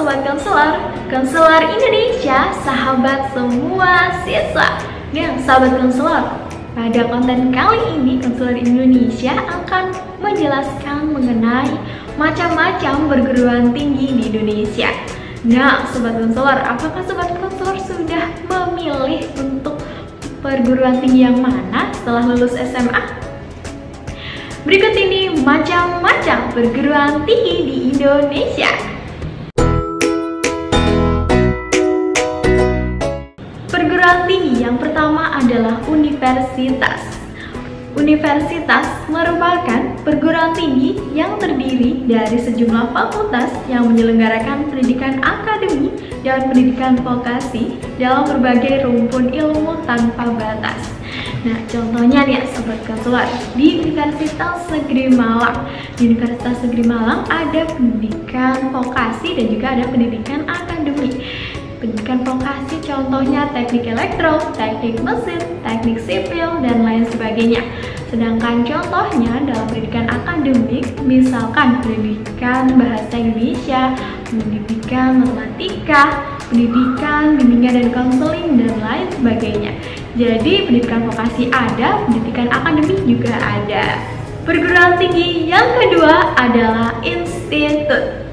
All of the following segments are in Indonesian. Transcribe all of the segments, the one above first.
Sobat Konselor, Konselor Indonesia, sahabat semua siswa. Nah, Sahabat Konselor, pada konten kali ini Konselor Indonesia akan menjelaskan mengenai macam-macam perguruan tinggi di Indonesia. Nah, Sobat Konselor, apakah Sobat Konselor sudah memilih untuk perguruan tinggi yang mana setelah lulus SMA? Berikut ini macam-macam perguruan tinggi di Indonesia. Perguruan tinggi yang pertama adalah universitas. Universitas merupakan perguruan tinggi yang terdiri dari sejumlah fakultas yang menyelenggarakan pendidikan akademik dan pendidikan vokasi dalam berbagai rumpun ilmu tanpa batas. Nah, contohnya nih Sobat Konselor, di Universitas Negeri Malang. Di Universitas Negeri Malang ada pendidikan vokasi dan juga ada pendidikan akademik. Pendidikan vokasi contohnya teknik elektro, teknik mesin, teknik sipil, dan lain sebagainya. Sedangkan contohnya dalam pendidikan akademik, misalkan pendidikan bahasa Indonesia, pendidikan matematika, pendidikan bimbingan dan konseling, dan lain sebagainya. Jadi pendidikan vokasi ada, pendidikan akademik juga ada. Perguruan tinggi yang kedua adalah institut.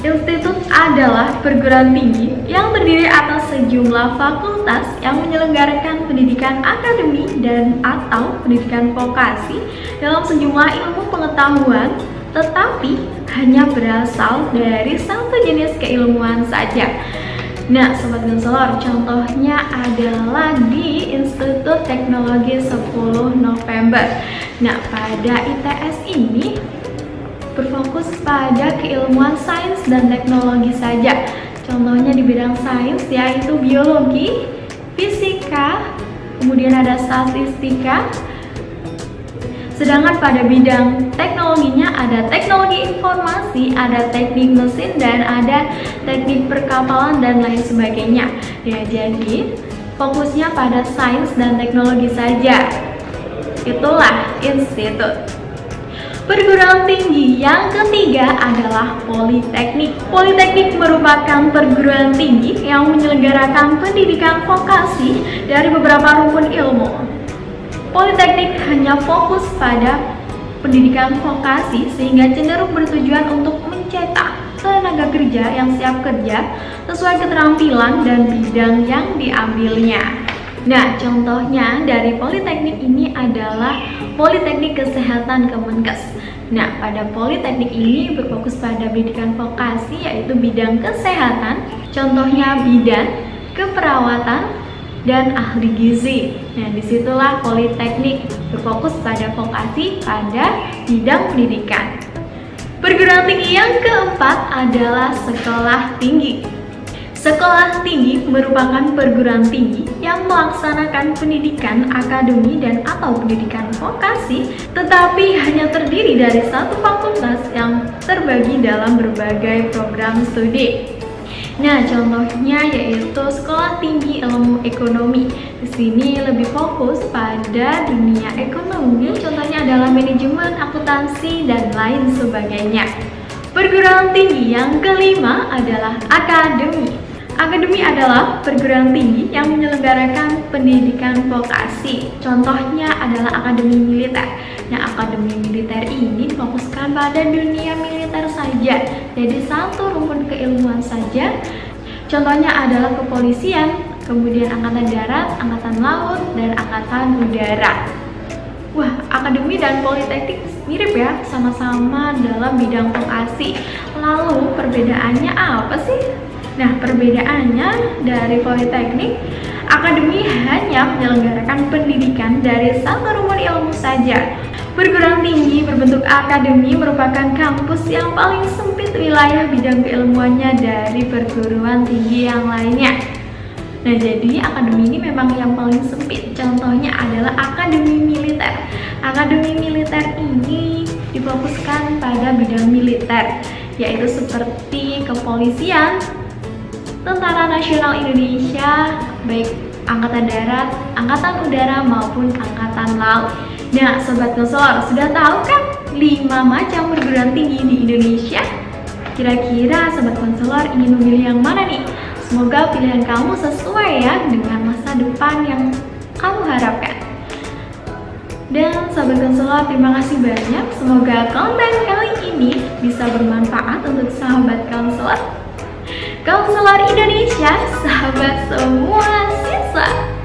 Institut adalah perguruan tinggi yang terdiri atas sejumlah fakultas yang menyelenggarakan pendidikan akademik dan atau pendidikan vokasi dalam sejumlah ilmu pengetahuan, tetapi hanya berasal dari satu jenis keilmuan saja. Nah, Sobat Konselor, contohnya adalah di Institut Teknologi 10 November. Nah, pada ITS ini berfokus pada keilmuan sains dan teknologi saja. Contohnya di bidang sains yaitu biologi, fisika, kemudian ada statistika. Sedangkan pada bidang teknologinya ada teknologi informasi, ada teknik mesin, dan ada teknik perkapalan dan lain sebagainya. Ya, jadi fokusnya pada sains dan teknologi saja. Itulah institut. Perguruan tinggi yang ketiga adalah politeknik. Politeknik merupakan perguruan tinggi yang menyelenggarakan pendidikan vokasi dari beberapa rumpun ilmu. Politeknik hanya fokus pada pendidikan vokasi sehingga cenderung bertujuan untuk mencetak tenaga kerja yang siap kerja sesuai keterampilan dan bidang yang diambilnya. Nah, contohnya dari politeknik ini adalah Politeknik Kesehatan Kemenkes. Nah, pada politeknik ini berfokus pada pendidikan vokasi yaitu bidang kesehatan, contohnya bidan, keperawatan, dan ahli gizi. Nah, disitulah politeknik berfokus pada vokasi pada bidang pendidikan. Perguruan tinggi yang keempat adalah sekolah tinggi. Sekolah tinggi merupakan perguruan tinggi yang melaksanakan pendidikan akademi dan atau pendidikan vokasi, tetapi hanya terdiri dari satu fakultas yang terbagi dalam berbagai program studi. Nah, contohnya yaitu Sekolah Tinggi Ilmu Ekonomi. Di sini lebih fokus pada dunia ekonomi, contohnya adalah manajemen, akuntansi, dan lain sebagainya. Perguruan tinggi yang kelima adalah akademi. Akademi adalah perguruan tinggi yang menyelenggarakan pendidikan vokasi. Contohnya adalah akademi militer. Nah, akademi militer ini difokuskan pada dunia militer saja. Jadi satu rumpun keilmuan saja. Contohnya adalah kepolisian, kemudian angkatan darat, angkatan laut, dan angkatan udara. Wah, akademi dan politeknik mirip ya, sama-sama dalam bidang vokasi. Lalu perbedaannya apa sih? Nah, perbedaannya dari politeknik, akademi hanya menyelenggarakan pendidikan dari satu rumpun ilmu saja. Perguruan tinggi berbentuk akademi merupakan kampus yang paling sempit wilayah bidang keilmuannya dari perguruan tinggi yang lainnya. Nah, jadi akademi ini memang yang paling sempit. Contohnya adalah akademi militer. Akademi militer ini difokuskan pada bidang militer, yaitu seperti kepolisian, Tentara Nasional Indonesia, baik Angkatan Darat, Angkatan Udara, maupun Angkatan Laut. Nah, Sobat Konselor, sudah tahu kan 5 macam perguruan tinggi di Indonesia? Kira-kira Sobat Konselor ingin memilih yang mana nih? Semoga pilihan kamu sesuai ya dengan masa depan yang kamu harapkan. Dan Sobat Konselor, terima kasih banyak. Semoga konten kali ini bisa bermanfaat untuk sahabat konselor Indonesia, sahabat semua siswa.